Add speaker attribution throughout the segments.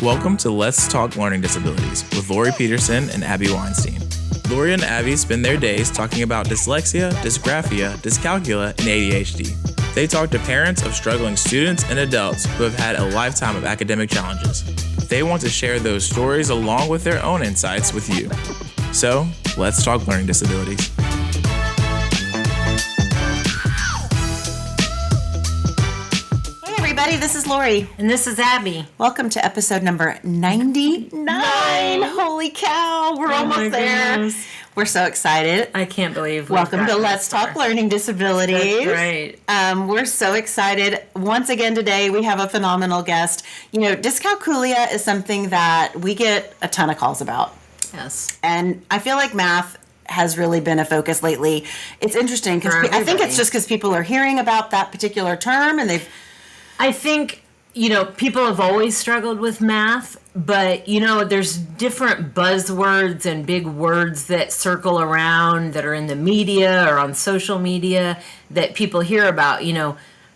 Speaker 1: Welcome to Let's Talk Learning Disabilities with Laurie Peterson and Abbey Weinstein. Laurie and Abbey spend their days talking about dyslexia, dysgraphia, dyscalculia, and ADHD. They talk to parents of struggling students and adults who have had a lifetime of academic challenges. They want to share those stories along with their own insights with you. So, let's talk learning disabilities.
Speaker 2: This is Laurie.
Speaker 3: And this is Abbey.
Speaker 2: Welcome to episode number 99. Holy cow, we're almost there. Goodness. We're so excited.
Speaker 3: I can't believe
Speaker 2: Welcome to Let's Talk Learning Disabilities.
Speaker 3: That's right.
Speaker 2: We're so excited. Once again today, we have a phenomenal guest. You know, dyscalculia is something that we get a ton of calls about.
Speaker 3: Yes.
Speaker 2: And I feel like math has really been a focus lately. It's interesting because I think it's just because people are hearing about that particular term and
Speaker 3: I think, people have always struggled with math, but, there's different buzzwords and big words that circle around that are in the media or on social media that people hear about.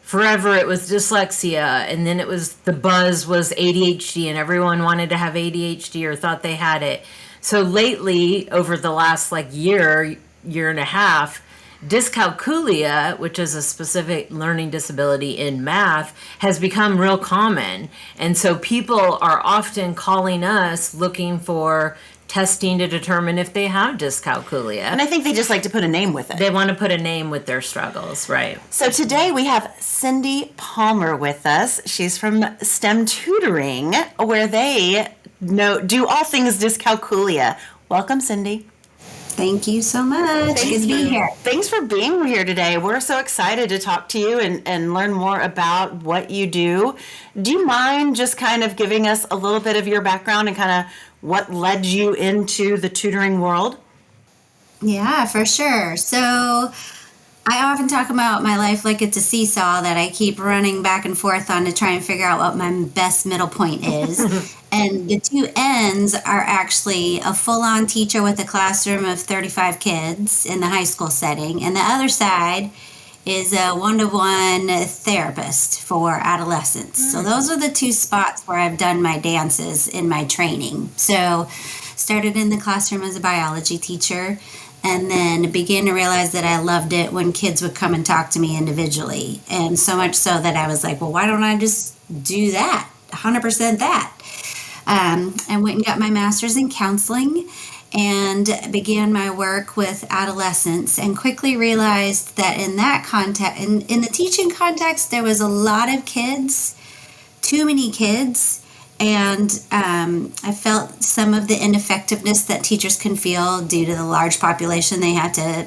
Speaker 3: Forever it was dyslexia, and then the buzz was ADHD, and everyone wanted to have ADHD or thought they had it. So lately, over the last year and a half, Dyscalculia, which is a specific learning disability in math, has become real common. And so people are often calling us looking for testing to determine if they have dyscalculia.
Speaker 2: And I think they just like to put a name with it.
Speaker 3: They want to put a name with their struggles, right?
Speaker 2: So today we have Cindy Palmer with us. She's from STEM Tutoring, where they do all things dyscalculia. Welcome, Cindy.
Speaker 4: Thank you so much. Good to be here.
Speaker 2: Thanks for being here today. We're so excited to talk to you and learn more about what you do. Do you mind just kind of giving us a little bit of your background and kind of what led you into the tutoring world?
Speaker 4: Yeah, for sure. So I often talk about my life like it's a seesaw that I keep running back and forth on to try and figure out what my best middle point is. And the two ends are actually a full-on teacher with a classroom of 35 kids in the high school setting. And the other side is a one-to-one therapist for adolescents. So those are the two spots where I've done my dances in my training. So started in the classroom as a biology teacher, and then began to realize that I loved it when kids would come and talk to me individually. And so much so that I was like, well, why don't I just do that, 100% that? I went and got my master's in counseling and began my work with adolescents, and quickly realized that in that context, in the teaching context, there was a lot of kids, too many kids. And I felt some of the ineffectiveness that teachers can feel due to the large population. They have to,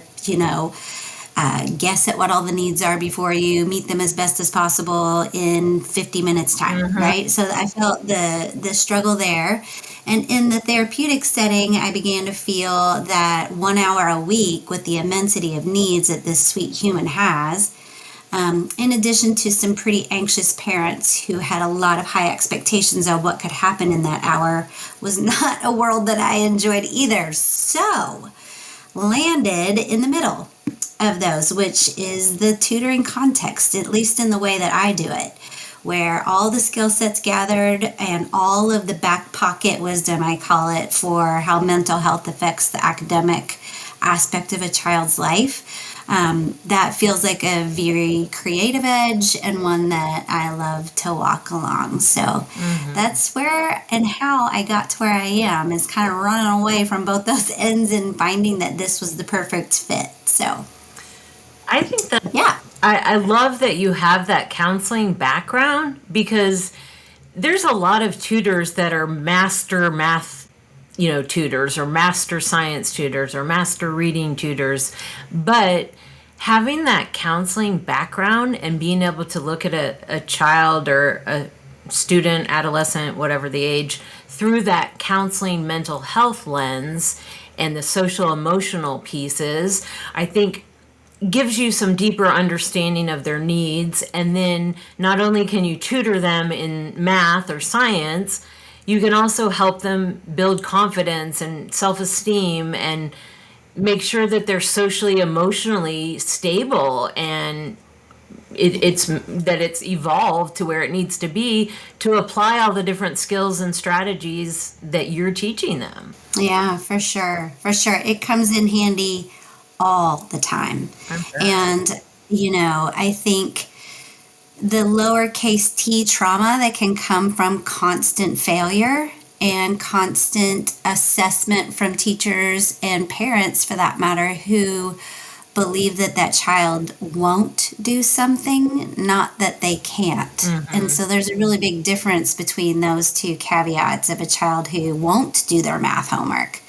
Speaker 4: guess at what all the needs are before you meet them as best as possible in 50 minutes time, right? So I felt the struggle there. And in the therapeutic setting, I began to feel that 1 hour a week with the immensity of needs that this sweet human has, in addition to some pretty anxious parents who had a lot of high expectations of what could happen in that hour, was not a world that I enjoyed either. So, landed in the middle of those, which is the tutoring context, at least in the way that I do it, where all the skill sets gathered and all of the back pocket wisdom, I call it, for how mental health affects the academic aspect of a child's life. That feels like a very creative edge and one that I love to walk along. So that's where and how I got to where I am, is kind of running away from both those ends and finding that this was the perfect fit. So
Speaker 3: I think that, I love that you have that counseling background, because there's a lot of tutors that are master math tutors or master science tutors or master reading tutors, but having that counseling background and being able to look at a child or a student, adolescent, whatever the age, through that counseling mental health lens and the social emotional pieces, I think gives you some deeper understanding of their needs. And then not only can you tutor them in math or science, you can also help them build confidence and self-esteem and make sure that they're socially, emotionally stable and it's evolved to where it needs to be to apply all the different skills and strategies that you're teaching them.
Speaker 4: Yeah, for sure. For sure. It comes in handy all the time.
Speaker 3: Okay.
Speaker 4: And, I think the lowercase t trauma that can come from constant failure and constant assessment from teachers and parents, for that matter, who believe that child won't do something, not that they can't.
Speaker 3: Mm-hmm.
Speaker 4: And so there's a really big difference between those two caveats of a child who won't do their math homework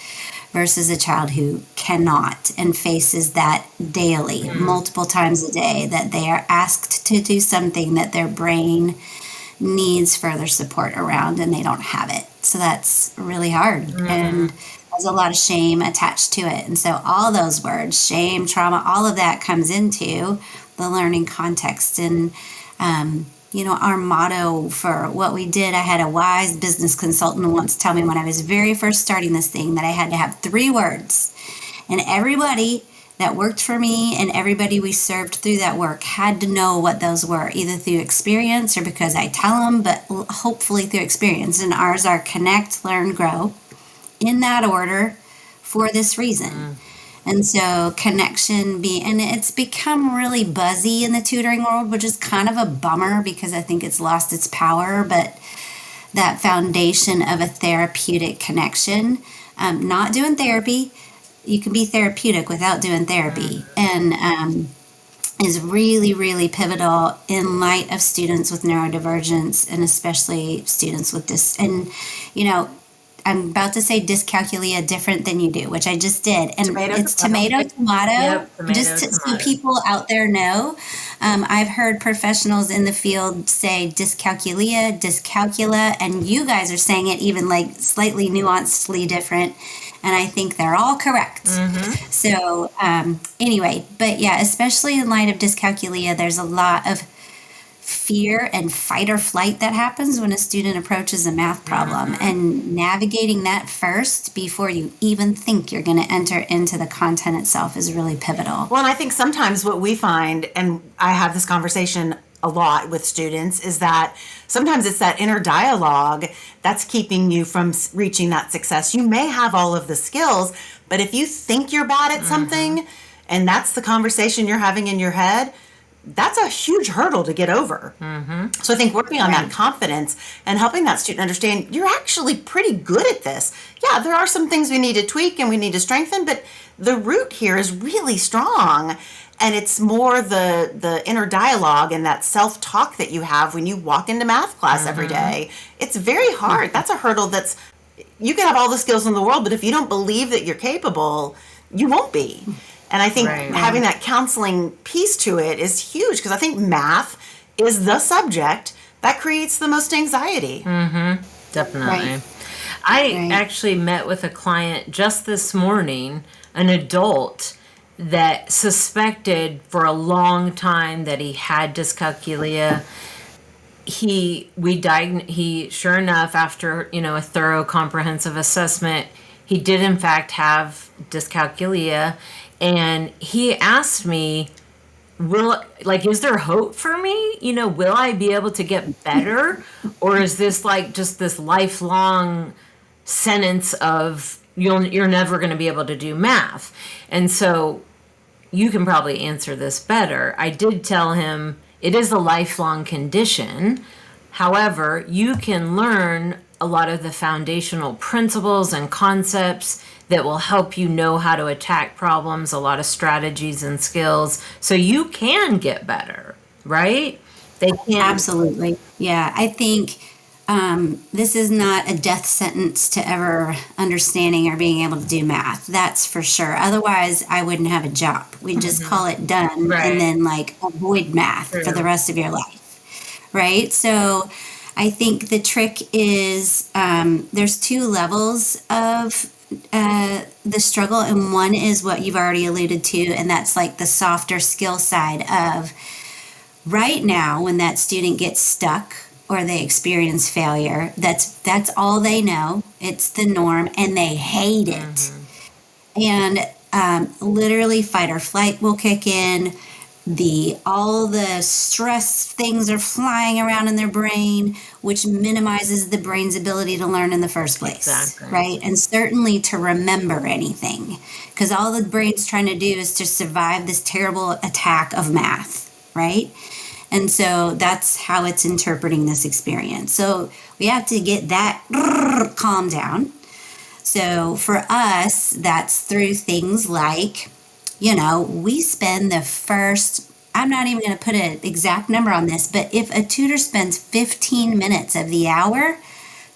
Speaker 4: versus a child who cannot and faces that daily, multiple times a day, that they are asked to do something that their brain needs further support around and they don't have it. So that's really hard. And there's a lot of shame attached to it. And so all those words, shame, trauma, all of that comes into the learning context. And, our motto for what we did, I had a wise business consultant once tell me when I was very first starting this thing that I had to have 3 words. And everybody that worked for me and everybody we served through that work had to know what those were, either through experience or because I tell them, but hopefully through experience. And ours are connect, learn, grow, in that order for this reason. And so connection and it's become really buzzy in the tutoring world, which is kind of a bummer because I think it's lost its power, but that foundation of a therapeutic connection, not doing therapy, you can be therapeutic without doing therapy, and is really, really pivotal in light of students with neurodivergence and especially students with I'm about to say dyscalculia different than you do, which I just did. And it's tomato.
Speaker 3: Yep,
Speaker 4: So people out there know. I've heard professionals in the field say dyscalculia, and you guys are saying it even like slightly nuancedly different. And I think they're all correct. So anyway, but yeah, especially in light of dyscalculia, there's a lot of fear and fight or flight that happens when a student approaches a math problem, and navigating that first before you even think you're going to enter into the content itself is really pivotal.
Speaker 2: Well, and I think sometimes what we find, and I have this conversation a lot with students, is that sometimes it's that inner dialogue that's keeping you from reaching that success. You may have all of the skills, but if you think you're bad at something, and that's the conversation you're having in your head, that's a huge hurdle to get over. So I think working on that confidence and helping that student understand you're actually pretty good at this. Yeah, there are some things we need to tweak and we need to strengthen, but the root here is really strong. And it's more the inner dialogue and that self-talk that you have when you walk into math class every day. It's very hard. That's a hurdle you can have all the skills in the world, but if you don't believe that you're capable, you won't be. And I think having that counseling piece to it is huge, because I think math is the subject that creates the most anxiety.
Speaker 3: Definitely. I actually met with a client just this morning, an adult that suspected for a long time that he had dyscalculia. He sure enough, after a thorough comprehensive assessment, he did in fact have dyscalculia. And he asked me, is there hope for me? Will I be able to get better? Or is this just this lifelong sentence of you're never going to be able to do math? And so you can probably answer this better. I did tell him it is a lifelong condition. However, you can learn a lot of the foundational principles and concepts that will help you know how to attack problems, a lot of strategies and skills, so you can get better, right? They can.
Speaker 4: Absolutely. Yeah, I think this is not a death sentence to ever understanding or being able to do math. That's for sure. Otherwise, I wouldn't have a job. We just call it done, and then avoid math for the rest of your life, right? So I think the trick is there's 2 levels of the struggle, and one is what you've already alluded to, and that's the softer skill side of right now when that student gets stuck or they experience failure, that's all they know. It's the norm, and they hate it. And literally fight or flight will kick in. all the stress things are flying around in their brain, which minimizes the brain's ability to learn in the first place.
Speaker 3: Exactly.
Speaker 4: Right? And certainly to remember anything, because all the brain's trying to do is to survive this terrible attack of math, right? And so that's how it's interpreting this experience. So we have to get that calm down. So for us, that's through things like, we spend the first, I'm not even going to put an exact number on this, but if a tutor spends 15 minutes of the hour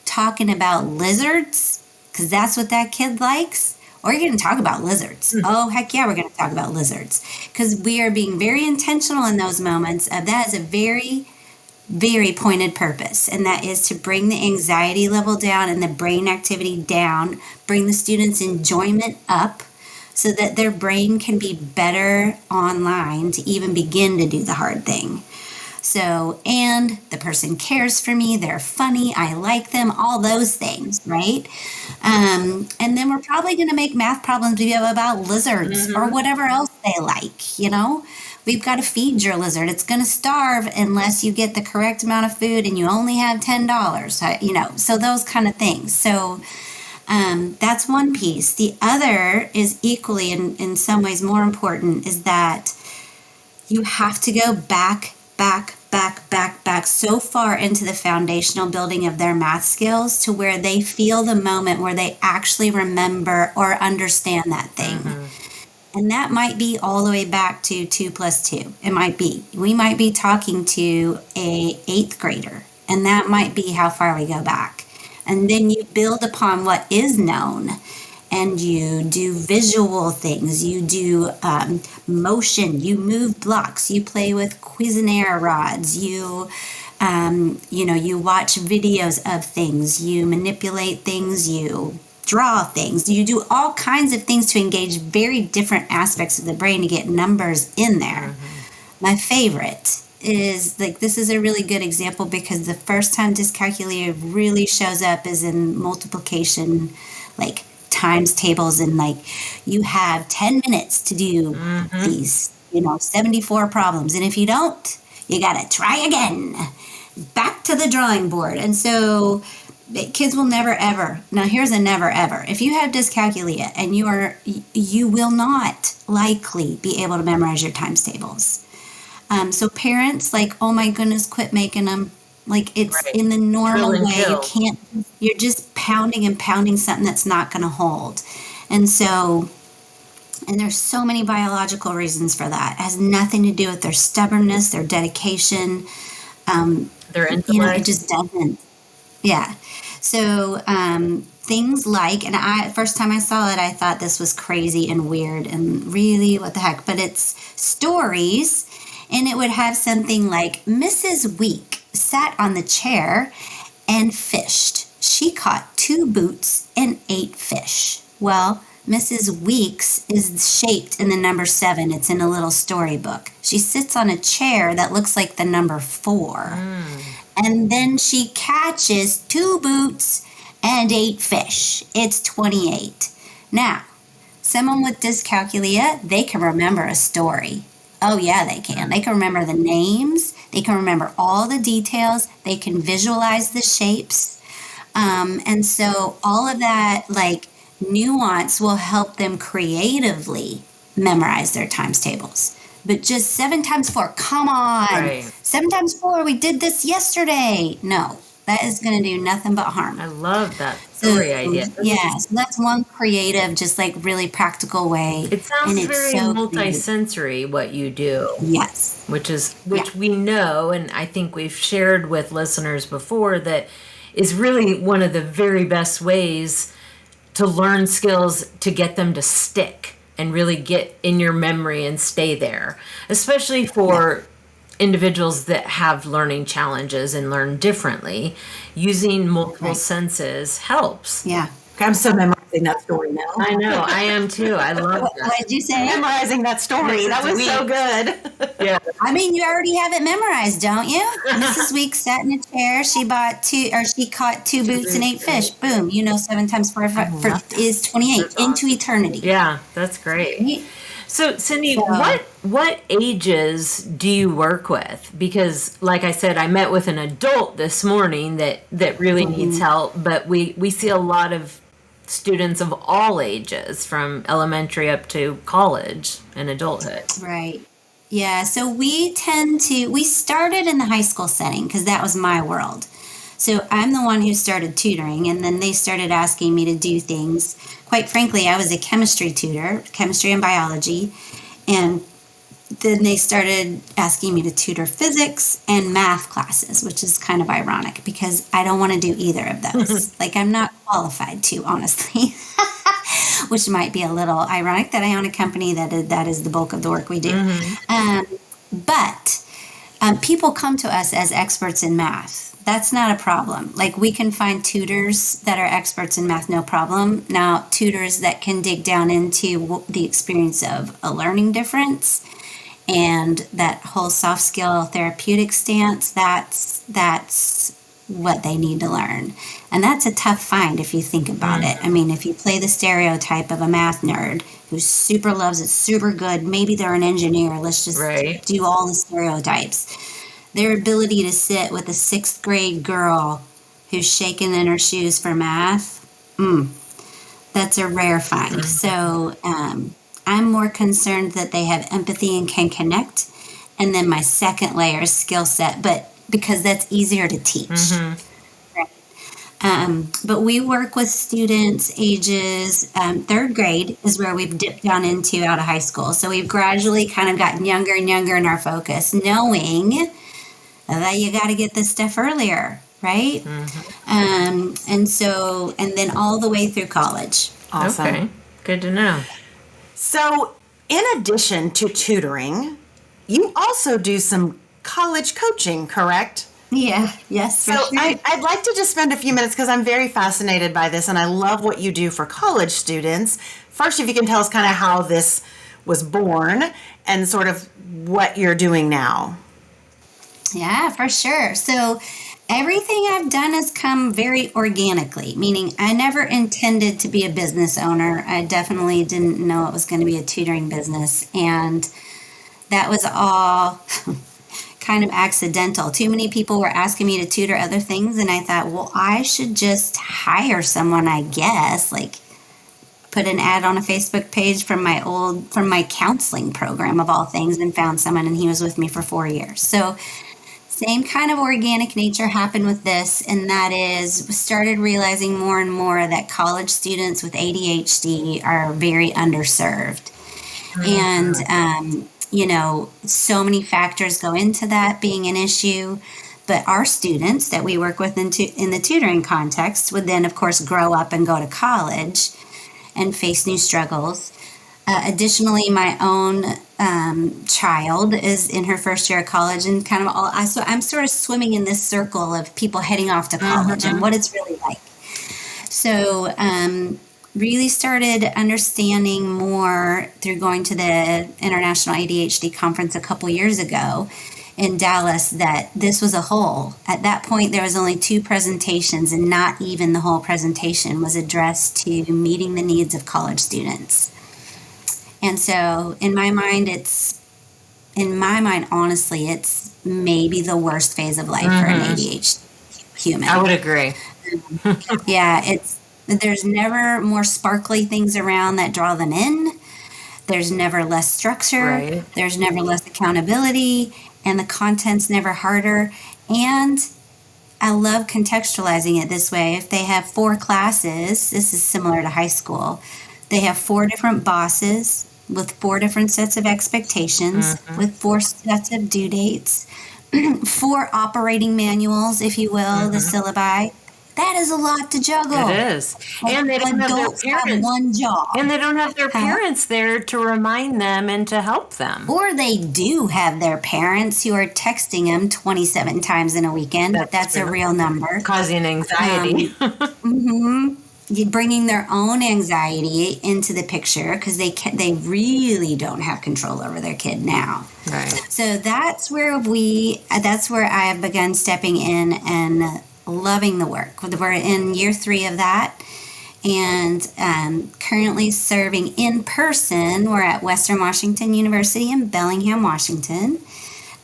Speaker 4: talking about lizards, because that's what that kid likes, or you're going to talk about lizards. Oh, heck yeah, we're going to talk about lizards. Because we are being very intentional in those moments. That is a very, very pointed purpose, and that is to bring the anxiety level down and the brain activity down, bring the students' enjoyment up, so that their brain can be better online to even begin to do the hard thing. So, and the person cares for me, they're funny, I like them, all those things, right? And then we're probably going to make math problems about lizards or whatever else they like, We've got to feed your lizard. It's going to starve unless you get the correct amount of food and you only have $10, so those kind of things. So, that's one piece. The other is equally, in some ways more important, is that you have to go back so far into the foundational building of their math skills to where they feel the moment where they actually remember or understand that thing. And that might be all the way back to 2 + 2. It might be. We might be talking to a 8th grader, and that might be how far we go back. And then you build upon what is known, and you do visual things, you do motion, you move blocks, you play with Cuisinart rods, you watch videos of things, you manipulate things, you draw things, you do all kinds of things to engage very different aspects of the brain to get numbers in there. My favorite is this is a really good example because the first time dyscalculia really shows up is in multiplication, times tables, and you have 10 minutes to do these 74 problems, and if you don't, you gotta try again, back to the drawing board. And so kids will never ever, now here's a never ever, if you have dyscalculia and you will not likely be able to memorize your times tables. So parents, oh my goodness, quit making them. It's right. In the normal way. You can't, you're just pounding something that's not going to hold. And so, and there's so many biological reasons for that. It has nothing to do with their stubbornness, their dedication.
Speaker 3: Their intellect.
Speaker 4: It just doesn't. Yeah. So, things first time I saw it, I thought this was crazy and weird and really what the heck, but it's stories. And it would have something like, Mrs. Week sat on the chair and fished. She caught 2 boots and 8 fish. Well, Mrs. Weeks is shaped in the number 7. It's in a little storybook. She sits on a chair that looks like the number 4. And then she catches 2 boots and 8 fish. It's 28. Now, someone with dyscalculia, they can remember a story. Oh, yeah, they can. They can remember the names. They can remember all the details. They can visualize the shapes. And so all of that, nuance will help them creatively memorize their times tables. But just 7 times 4, come on. Right. 7 times 4, we did this yesterday. No, that is going to do nothing but harm.
Speaker 3: I love that story idea.
Speaker 4: Yeah, so that's one creative, just really practical way.
Speaker 3: It sounds very multisensory what you do.
Speaker 4: Yes.
Speaker 3: Which we know, and I think we've shared with listeners before, that is really one of the very best ways to learn skills to get them to stick and really get in your memory and stay there, especially for individuals that have learning challenges and learn differently. Using multiple senses helps.
Speaker 2: Yeah. I'm still memorizing that story now.
Speaker 3: I know. I am too. I love that.
Speaker 4: What did you say?
Speaker 2: Memorizing that story. That was so good.
Speaker 3: Yeah.
Speaker 4: I mean, you already have it memorized, don't you? Mrs. Weeks sat in a chair. She caught 2 boots and 8 fish. Boom. 7 times 4 is 28 into eternity.
Speaker 3: Yeah, that's great. So, Cindy, what ages do you work with? Because, like I said, I met with an adult this morning that really needs help, but we see a lot of students of all ages, from elementary up to college and adulthood.
Speaker 4: Right. Yeah. So we started in the high school setting because that was my world. So I'm the one who started tutoring, and then they started asking me to do things. Quite frankly, I was a chemistry tutor, chemistry and biology, and then they started asking me to tutor physics and math classes, which is kind of ironic because I don't want to do either of those. Like, I'm not qualified to, honestly, which might be a little ironic that I own a company that is the bulk of the work we do. But people come to us as experts in math. That's not a problem. Like, we can find tutors that are experts in math, no problem. Now, tutors that can dig down into the experience of a learning difference and that whole soft skill therapeutic stance, that's what they need to learn. And that's a tough find if you think about it. I mean, if you play the stereotype of a math nerd who super loves it, super good, maybe they're an engineer, let's just do all the stereotypes. Their ability to sit with a 6th grade girl who's shaking in her shoes for math, that's a rare find. So I'm more concerned that they have empathy and can connect. And then my second layer is skill set, but because that's easier to teach. But we work with students ages 3rd grade is where we've dipped down into out of high school. So we've gradually kind of gotten younger and younger in our focus, knowing that you got to get this stuff earlier, right? And then all the way through college.
Speaker 2: Awesome.
Speaker 3: Okay, good to know.
Speaker 2: So, in addition to tutoring, you also do some college coaching, correct?
Speaker 4: Yeah, yes.
Speaker 2: So I'd like to just spend a few minutes because I'm very fascinated by this and I love what you do for college students. First, if you can tell us kind of how this was born and sort of what you're doing now.
Speaker 4: Yeah, for sure. So everything I've done has come very organically, meaning I never intended to be a business owner. I definitely didn't know it was going to be a tutoring business. And that was all kind of accidental. Too many people were asking me to tutor other things. And I thought, well, I should just hire someone, I guess, like put an ad on a Facebook page from my counseling program of all things, and found someone, and he was with me for 4 years. So same kind of organic nature happened with this, and that is we started realizing more and more that college students with ADHD are very underserved. And, so many factors go into that being an issue. But our students that we work with in the tutoring context would then, of course, grow up and go to college and face new struggles. Additionally, my own child is in her first year of college, and so I'm sort of swimming in this circle of people heading off to college and what it's really like. So really started understanding more through going to the International ADHD Conference a couple years ago in Dallas that this was a whole. At that point, there was only 2 presentations, and not even the whole presentation was addressed to meeting the needs of college students. And so in my mind, honestly, it's maybe the worst phase of life for an ADHD human.
Speaker 3: I would agree.
Speaker 4: Yeah, there's never more sparkly things around that draw them in. There's never less structure.
Speaker 3: Right.
Speaker 4: There's never less accountability, and the content's never harder. And I love contextualizing it this way. If they have 4 classes, this is similar to high school. They have 4 different bosses with 4 different sets of expectations, with 4 sets of due dates, 4 operating manuals, if you will, the syllabi. That is a lot to juggle.
Speaker 3: It is. And they don't have their
Speaker 4: Adults
Speaker 3: parents.
Speaker 4: have one job.
Speaker 3: And they don't have their parents there to remind them and to help them.
Speaker 4: Or they do have their parents who are texting them 27 times in a weekend. That's a real number.
Speaker 3: Causing anxiety.
Speaker 4: Bringing their own anxiety into the picture because they really don't have control over their kid now.
Speaker 3: Right.
Speaker 4: So that's where I have begun stepping in and loving the work. We're in year 3 of that, and currently serving in person. We're at Western Washington University in Bellingham, Washington.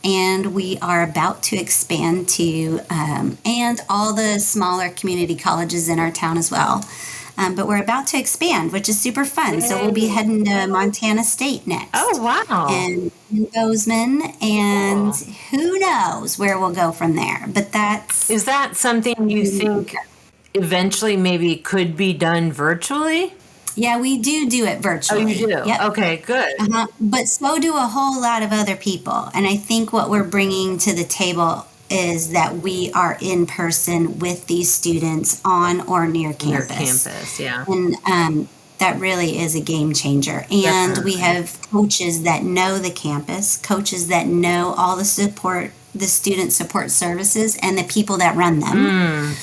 Speaker 4: And we are about to expand to, and all the smaller community colleges in our town as well. But we're about to expand, which is super fun. So we'll be heading to Montana State next.
Speaker 3: Oh, wow.
Speaker 4: And in Bozeman, and who knows where we'll go from there. But
Speaker 3: is that something you think eventually maybe could be done virtually?
Speaker 4: Yeah, we do it virtually.
Speaker 3: Oh, you do?
Speaker 4: Yep.
Speaker 3: Okay, good.
Speaker 4: But so do a whole lot of other people. And I think what we're bringing to the table is that we are in person with these students on or near campus.
Speaker 3: Yeah.
Speaker 4: And that really is a game changer. And we have coaches that know the campus, coaches that know all the student support services, and the people that run them.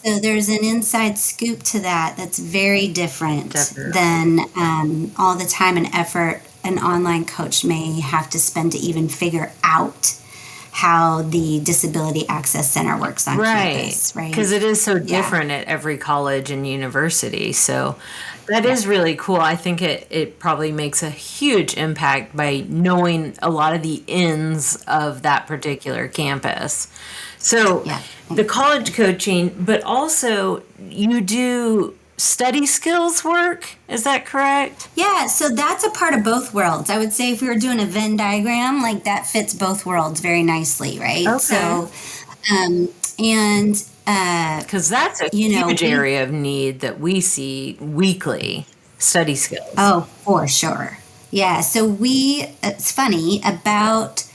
Speaker 4: So there's an inside scoop to that that's very different than all the time and effort an online coach may have to spend to even figure out how the Disability Access Center works on campus. Right,
Speaker 3: because it is so different at every college and university. So that is really cool. I think it probably makes a huge impact by knowing a lot of the ins of that particular campus. So the college coaching, but also you do study skills work. Is that correct?
Speaker 4: Yeah, so that's a part of both worlds. I would say if we were doing a Venn diagram, like that fits both worlds very nicely, right?
Speaker 3: Okay.
Speaker 4: So,
Speaker 3: because that's a huge area of need that we see weekly, study skills.
Speaker 4: Oh, for sure. Yeah, so it's funny, about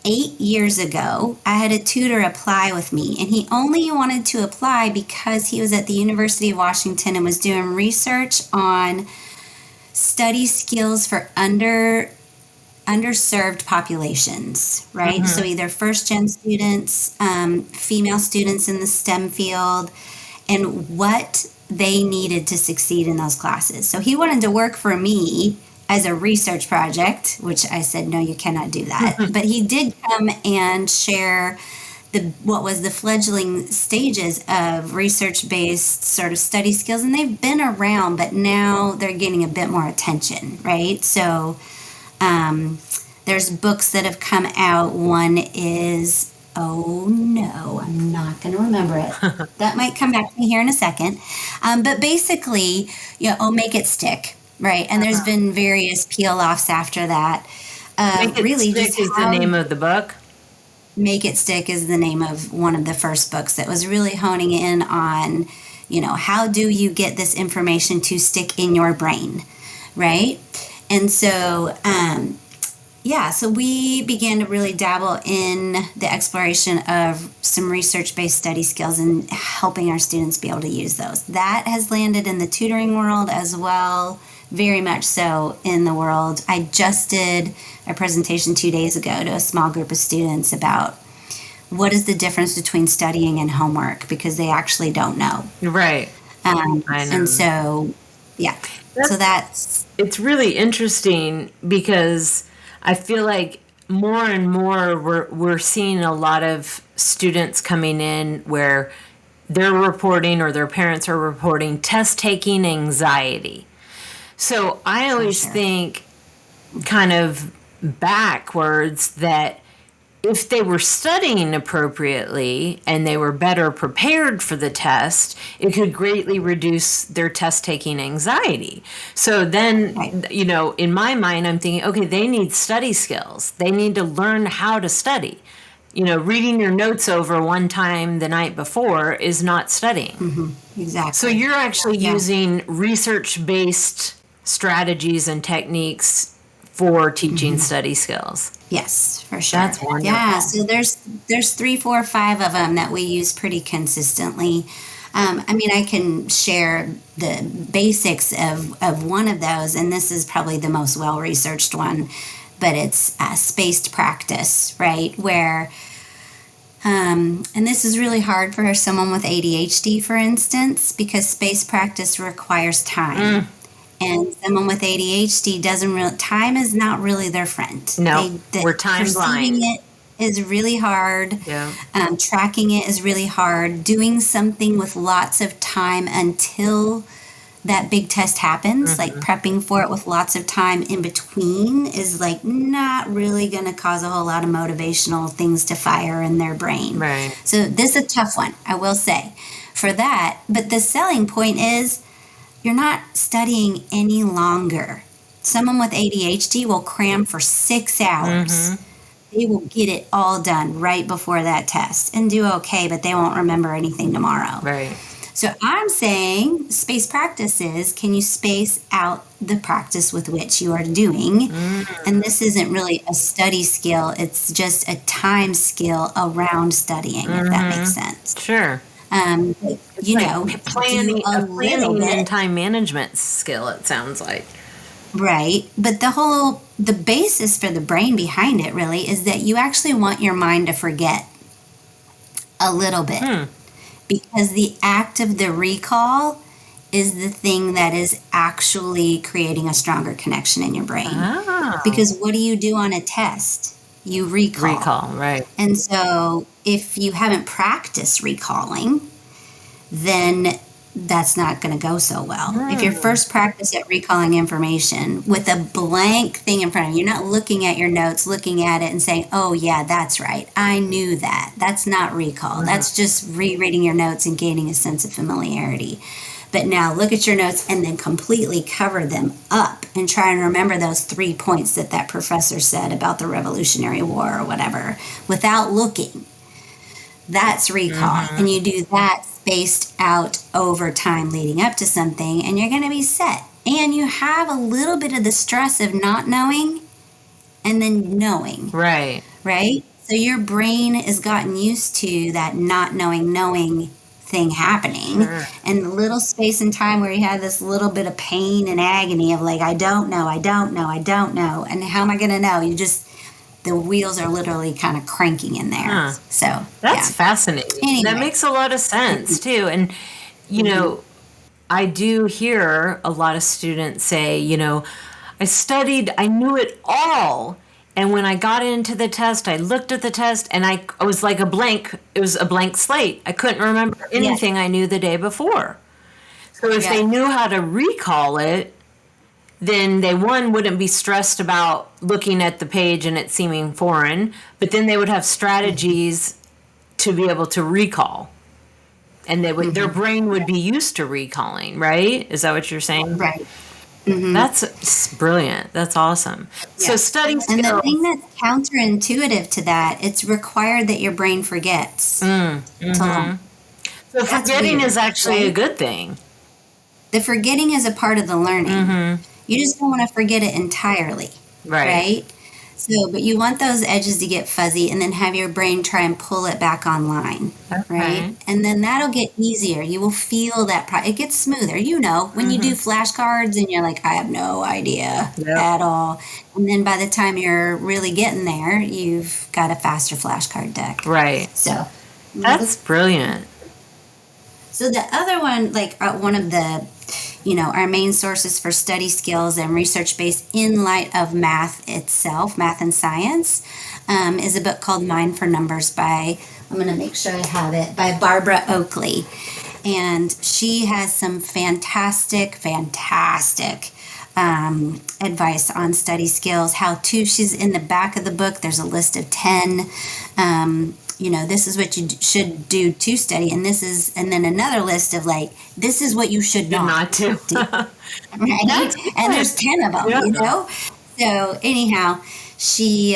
Speaker 4: 8 years ago, I had a tutor apply with me, and he only wanted to apply because he was at the University of Washington and was doing research on study skills for underserved populations, right? So either first-gen students, female students in the STEM field, and what they needed to succeed in those classes. So he wanted to work for me as a research project, which I said, no, you cannot do that. But he did come and share what was the fledgling stages of research-based sort of study skills, and they've been around, but now they're getting a bit more attention, right? So there's books that have come out. One is, oh no, I'm not going to remember it. That might come back to me here in a second. But basically, Make It Stick. Right, and there's been various peel-offs after that.
Speaker 3: Make It
Speaker 4: really
Speaker 3: Stick is the name of the book?
Speaker 4: Make It Stick is the name of one of the first books that was really honing in on, how do you get this information to stick in your brain, right? And so, so we began to really dabble in the exploration of some research-based study skills and helping our students be able to use those. That has landed in the tutoring world as well. Very much so in the world. I just did a presentation 2 days ago to a small group of students about what is the difference between studying and homework, because they actually don't know.
Speaker 3: Right.
Speaker 4: I know. And so,
Speaker 3: it's really interesting because I feel like more and more we're seeing a lot of students coming in where they're reporting or their parents are reporting test-taking anxiety. So I always think kind of backwards that if they were studying appropriately and they were better prepared for the test, it could greatly reduce their test-taking anxiety. So then, in my mind, I'm thinking, okay, they need study skills. They need to learn how to study. Reading your notes over one time the night before is not studying.
Speaker 4: Mm-hmm. Exactly.
Speaker 3: So you're actually using research-based strategies and techniques for teaching study skills.
Speaker 4: Yes, for sure.
Speaker 3: That's wonderful.
Speaker 4: Yeah, so there's 3, 4, 5 of them that we use pretty consistently. I can share the basics of one of those, and this is probably the most well-researched one, but it's spaced practice, right? Where, and this is really hard for someone with ADHD, for instance, because spaced practice requires time. And someone with ADHD time is not really their friend.
Speaker 3: No, we're time blind.
Speaker 4: Perceiving it is really hard.
Speaker 3: Yeah.
Speaker 4: Tracking it is really hard. Doing something with lots of time until that big test happens, like prepping for it with lots of time in between is like not really going to cause a whole lot of motivational things to fire in their brain.
Speaker 3: Right.
Speaker 4: So this is a tough one, I will say, for that. But the selling point is you're not studying any longer. Someone with ADHD will cram for 6 hours. They will get it all done right before that test and do okay, but they won't remember anything tomorrow.
Speaker 3: Right.
Speaker 4: So I'm saying space practice is, can you space out the practice with which you are doing? And this isn't really a study skill. It's just a time skill around studying, if that makes sense.
Speaker 3: Sure.
Speaker 4: You know,
Speaker 3: planning
Speaker 4: a little bit.
Speaker 3: and time management skill, it sounds like.
Speaker 4: Right. But the basis for the brain behind it really is that you actually want your mind to forget a little bit. Because the act of the recall is the thing that is actually creating a stronger connection in your brain. Because what do you do on a test? You recall.
Speaker 3: Recall, right.
Speaker 4: And so if you haven't practiced recalling, then that's not going to go so well. If you're first practice at recalling information with a blank thing in front of you, you're not looking at your notes, looking at it and saying, oh yeah, that's right, I knew that. That's not recall. That's just rereading your notes and gaining a sense of familiarity. But now look at your notes and then completely cover them up and try and remember those 3 points that professor said about the Revolutionary War or whatever without looking. That's recall. And you do that spaced out over time leading up to something, and you're going to be set. And you have a little bit of the stress of not knowing and then knowing.
Speaker 3: Right.
Speaker 4: Right? So your brain has gotten used to that not knowing thing happening. And the little space and time where you have this little bit of pain and agony of like, I don't know. And how am I going to know? The wheels are literally kind of cranking in there. So
Speaker 3: that's fascinating.
Speaker 4: Anyway.
Speaker 3: That makes a lot of sense too. And, you know, I do hear a lot of students say, you know, I studied, I knew it all. And when I got into the test, I looked at the test and I was like it was a blank slate. I couldn't remember anything I knew the day before. So if they knew how to recall it, then they, wouldn't be stressed about looking at the page and it seeming foreign, but then they would have strategies to be able to recall. And they would, their brain would be used to recalling, right? Is that what you're saying?
Speaker 4: Right.
Speaker 3: That's brilliant. That's awesome.
Speaker 4: Yeah.
Speaker 3: So study skills.
Speaker 4: And the thing that's counterintuitive to that, it's required that your brain forgets.
Speaker 3: So forgetting is actually a good thing.
Speaker 4: The forgetting is a part of the learning. You just don't want to forget it entirely. Right? So, but you want those edges to get fuzzy and then have your brain try and pull it back online. Right? And then that'll get easier. You will feel that. It gets smoother. You know, when you do flashcards and you're like, I have no idea at all. And then by the time you're really getting there, you've got a faster flashcard deck.
Speaker 3: Right.
Speaker 4: So,
Speaker 3: that's brilliant.
Speaker 4: So the other one, like one of the, you know, our main sources for study skills and research based in light of math itself, math and science, is a book called Mind for Numbers by, I'm going to make sure I have it, by Barbara Oakley. And she has some fantastic advice on study skills, how to. She's in the back of the book. There's a list of 10. You know, this is what you should do to study, and then another list of like, this is what you should not do. Right? And there's 10 of them, you know. So anyhow, she's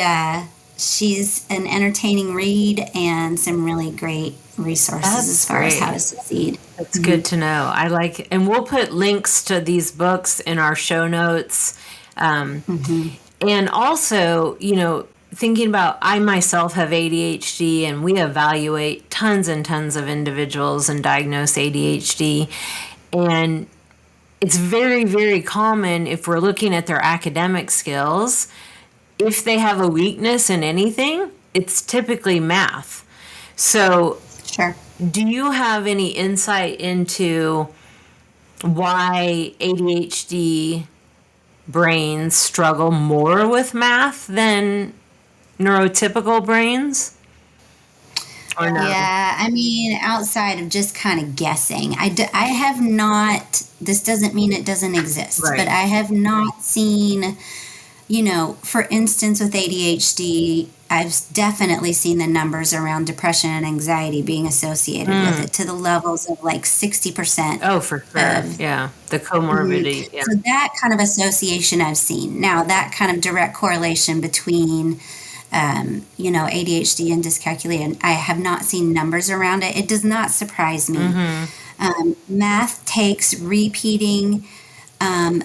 Speaker 4: an entertaining read and some really great resources as far as how to succeed.
Speaker 3: That's good to know. I like, and we'll put links to these books in our show notes. And also, you know, thinking about, I myself have ADHD, and we evaluate tons and tons of individuals and diagnose ADHD. And it's very, very common if we're looking at their academic skills, if they have a weakness in anything, it's typically math. So do you have any insight into why ADHD brains struggle more with math than neurotypical brains? Or no?
Speaker 4: Yeah, I mean, outside of just kind of guessing, I have not, this doesn't mean it doesn't exist,
Speaker 3: Right.
Speaker 4: but I have not seen, for instance, with ADHD, I've definitely seen the numbers around depression and anxiety being associated with it to the levels of like 60%.
Speaker 3: Oh, for sure. Yeah. The comorbidity. Yeah.
Speaker 4: So that kind of association I've seen. Now, that kind of direct correlation between ADHD and dyscalculia, and I have not seen numbers around it. It does not surprise me. Math takes repeating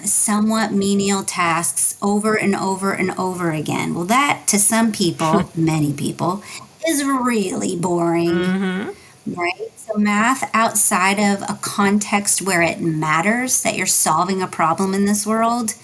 Speaker 4: somewhat menial tasks over and over and over again. Well, that to some people, many people, is really boring, right? So math outside of a context where it matters that you're solving a problem in this world,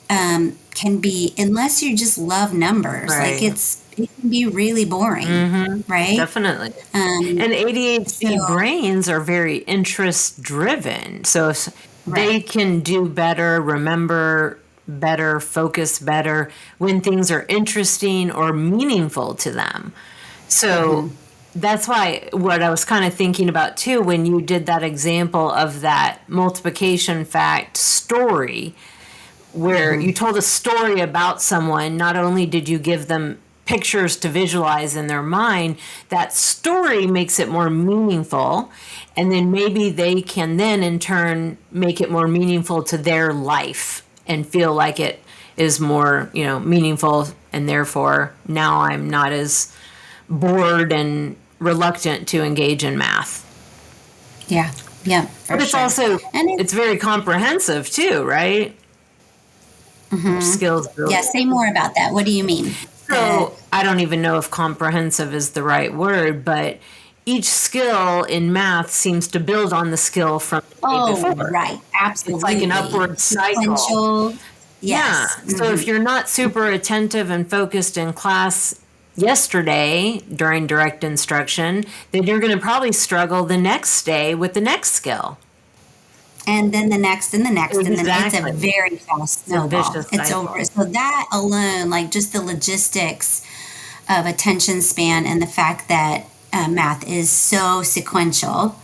Speaker 4: can be, unless you just love numbers,
Speaker 3: Right.
Speaker 4: like it can be really boring, right?
Speaker 3: Definitely. And ADHD brains are very interest driven. So if they can do better, remember better, focus better when things are interesting or meaningful to them. So that's why what I was kind of thinking about too, when you did that example of that multiplication fact story, where you told a story about someone, not only did you give them pictures to visualize in their mind, that story makes it more meaningful. And then maybe they can then in turn make it more meaningful to their life and feel like it is more, meaningful. And therefore now I'm not as bored and reluctant to engage in math.
Speaker 4: Yeah.
Speaker 3: But it's also, it's very comprehensive too, right? Skills. Really.
Speaker 4: Yeah, say more about that. What do you mean?
Speaker 3: So I don't even know if comprehensive is the right word, but each skill in math seems to build on the skill from the day before.
Speaker 4: Right, absolutely.
Speaker 3: It's like an upward cycle.
Speaker 4: Yes.
Speaker 3: Yeah. So if you're not super attentive and focused in class yesterday during direct instruction, then you're going to probably struggle the next day with the next skill.
Speaker 4: And then the next and the next and then it's
Speaker 3: Exactly.
Speaker 4: a very fast snowball. It's over. So that alone, like just the logistics of attention span and the fact that math is so sequential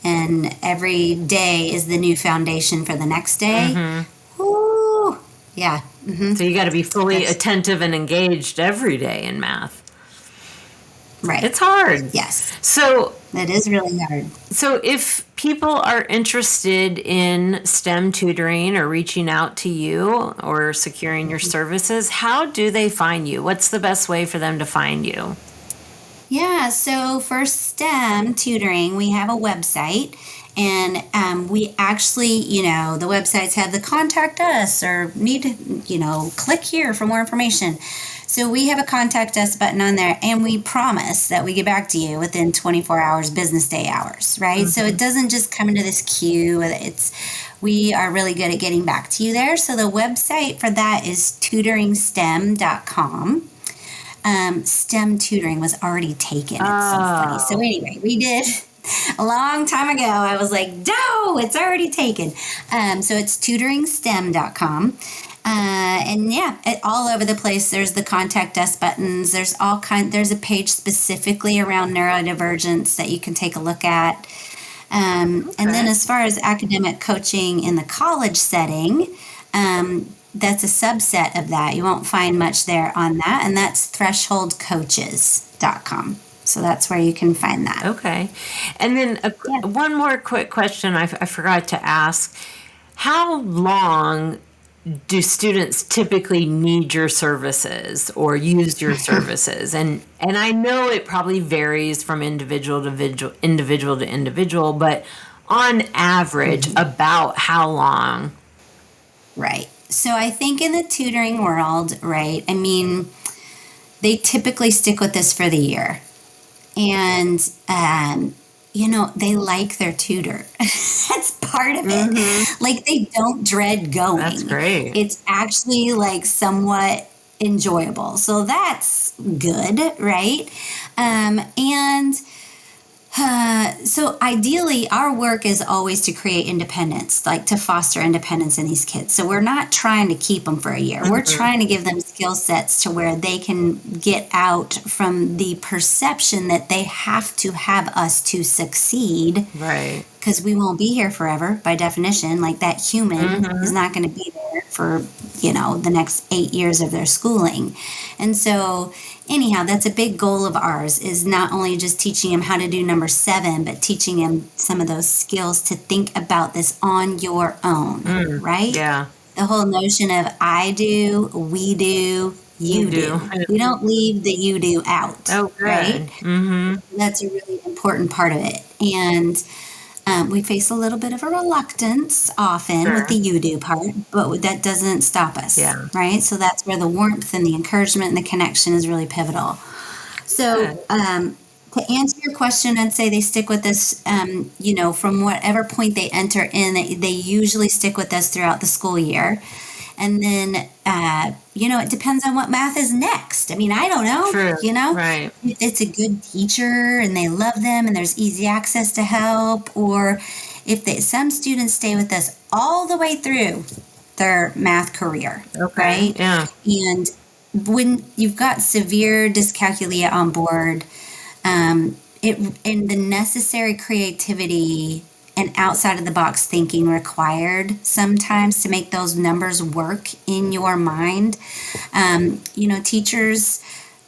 Speaker 4: and every day is the new foundation for the next day. Woo, yeah.
Speaker 3: So you got to be fully attentive and engaged every day in math.
Speaker 4: Right.
Speaker 3: It's hard.
Speaker 4: Yes.
Speaker 3: So
Speaker 4: it is really hard.
Speaker 3: So if people are interested in STEM tutoring or reaching out to you or securing your services, how do they find you? What's the best way for them to find you?
Speaker 4: Yeah, so for STEM tutoring, we have a website, and we actually, the websites have the contact us or need to, click here for more information. So we have a contact us button on there, and we promise that we get back to you within 24 hours, business day hours, right? So it doesn't just come into this queue. We are really good at getting back to you there. So the website for that is tutoringstem.com. STEM tutoring was already taken. It's so funny. So anyway, we did a long time ago. I was like, no, it's already taken. So it's tutoringstem.com. And yeah, all over the place. There's the contact us buttons. There's there's a page specifically around neurodivergence that you can take a look at. And then as far as academic coaching in the college setting, that's a subset of that. You won't find much there on that. And that's thresholdcoaches.com. So that's where you can find that.
Speaker 3: Okay. And then one more quick question I forgot to ask. How long do students typically need your services or use your services? And I know it probably varies from individual to individual, but on average, about how long?
Speaker 4: Right. So I think in the tutoring world, right, I mean, they typically stick with this for the year. And, they like their tutor. That's part of it. Like, they don't dread going.
Speaker 3: That's great.
Speaker 4: It's actually, like, somewhat enjoyable. So that's good, right? And So ideally, our work is always to create independence, like to foster independence in these kids. So we're not trying to keep them for a year. We're trying to give them skill sets to where they can get out from the perception that they have to have us to succeed.
Speaker 3: Right.
Speaker 4: Because we won't be here forever, by definition. Like that human is not going to be there for, the next 8 years of their schooling. And so anyhow, that's a big goal of ours, is not only just teaching them how to do number 7, but teaching them some of those skills to think about this on your own, right?
Speaker 3: Yeah.
Speaker 4: The whole notion of I do, we do, you do. We don't leave the you do out.
Speaker 3: Oh, good.
Speaker 4: Right? Mm-hmm. That's a really important part of it. And we face a little bit of a reluctance often with the you do part, but that doesn't stop us, right? So that's where the warmth and the encouragement and the connection is really pivotal. So to answer your question, I'd say they stick with us, from whatever point they enter in, they usually stick with us throughout the school year. And then, it depends on what math is next. I mean, I don't know,
Speaker 3: Right.
Speaker 4: If it's a good teacher and they love them and there's easy access to help, or if some students stay with us all the way through their math career, right?
Speaker 3: Yeah.
Speaker 4: And when you've got severe dyscalculia on board, and the necessary creativity and outside of the box thinking required sometimes to make those numbers work in your mind.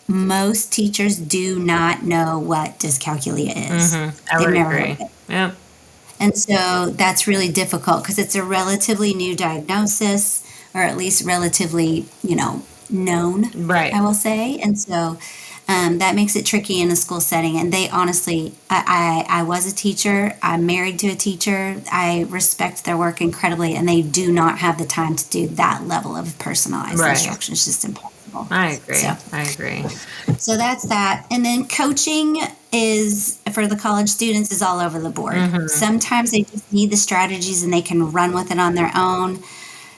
Speaker 4: Most teachers do not know what dyscalculia is.
Speaker 3: I would agree. Yeah.
Speaker 4: And so that's really difficult because it's a relatively new diagnosis, or at least relatively, known,
Speaker 3: right?
Speaker 4: I will say. And so that makes it tricky in a school setting. And they honestly, I was a teacher. I'm married to a teacher. I respect their work incredibly, and they do not have the time to do that level of personalized instruction. It's just impossible.
Speaker 3: I agree.
Speaker 4: So that's that. And then coaching is, for the college students, is all over the board. Sometimes they just need the strategies and they can run with it on their own.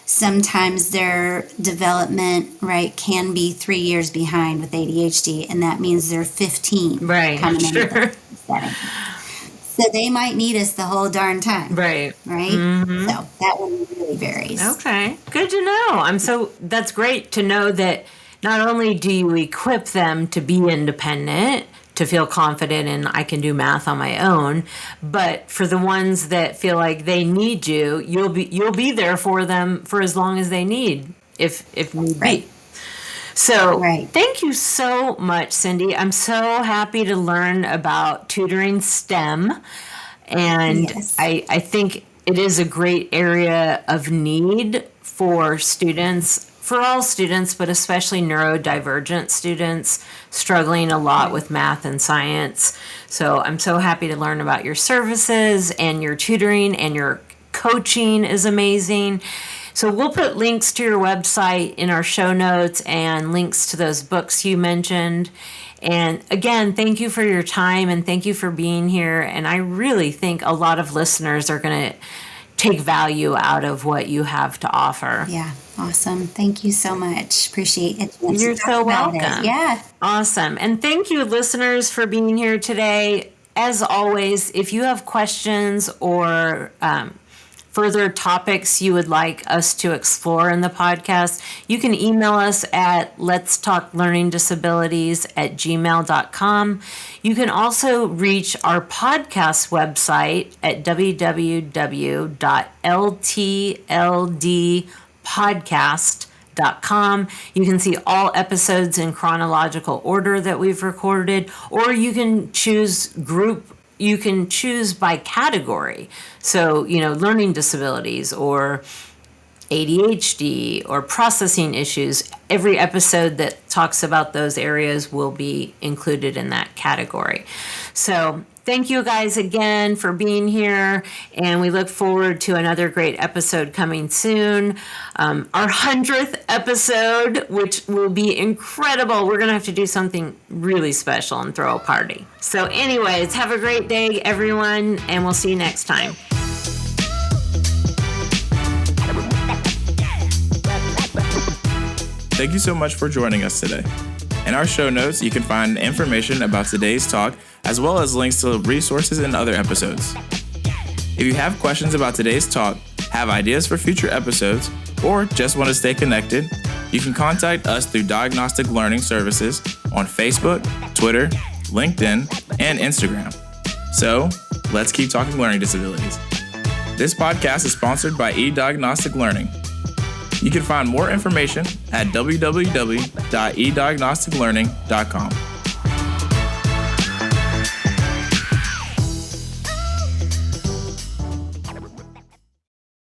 Speaker 4: Sometimes their development, can be 3 years behind with ADHD, and that means they're 15 coming into the setting. So they might need us the whole darn time. Right? So that one really varies.
Speaker 3: Okay. Good to know. That's great to know that not only do you equip them to be independent, to feel confident and I can do math on my own, but for the ones that feel like they need you, you'll be there for them for as long as they need, if need be. So thank you so much, Cindy. I'm so happy to learn about tutoring STEM, and I think it is a great area of need for students, for all students, but especially neurodivergent students struggling a lot with math and science. So I'm so happy to learn about your services, and your tutoring and your coaching is amazing. So we'll put links to your website in our show notes and links to those books you mentioned. And again, thank you for your time and thank you for being here. And I really think a lot of listeners are going to take value out of what you have to offer.
Speaker 4: Yeah, awesome. Thank you so much. Appreciate it.
Speaker 3: You're so welcome.
Speaker 4: Yeah.
Speaker 3: Awesome. And thank you, listeners, for being here today. As always, if you have questions or further topics you would like us to explore in the podcast, you can email us at letstalklearningdisabilities@gmail.com. You can also reach our podcast website at www.ltldpodcast.com. You can see all episodes in chronological order that we've recorded, or you can choose by category. So, learning disabilities or ADHD or processing issues. Every episode that talks about those areas will be included in that category. So thank you guys again for being here, and we look forward to another great episode coming soon. Our 100th episode, which will be incredible. We're going to have to do something really special and throw a party. So anyways, have a great day, everyone, and we'll see you next time.
Speaker 1: Thank you so much for joining us today. In our show notes, you can find information about today's talk, as well as links to resources and other episodes. If you have questions about today's talk, have ideas for future episodes, or just want to stay connected, you can contact us through Diagnostic Learning Services on Facebook, Twitter, LinkedIn, and Instagram. So, let's keep talking learning disabilities. This podcast is sponsored by eDiagnostic Learning. You can find more information at www.ediagnosticlearning.com.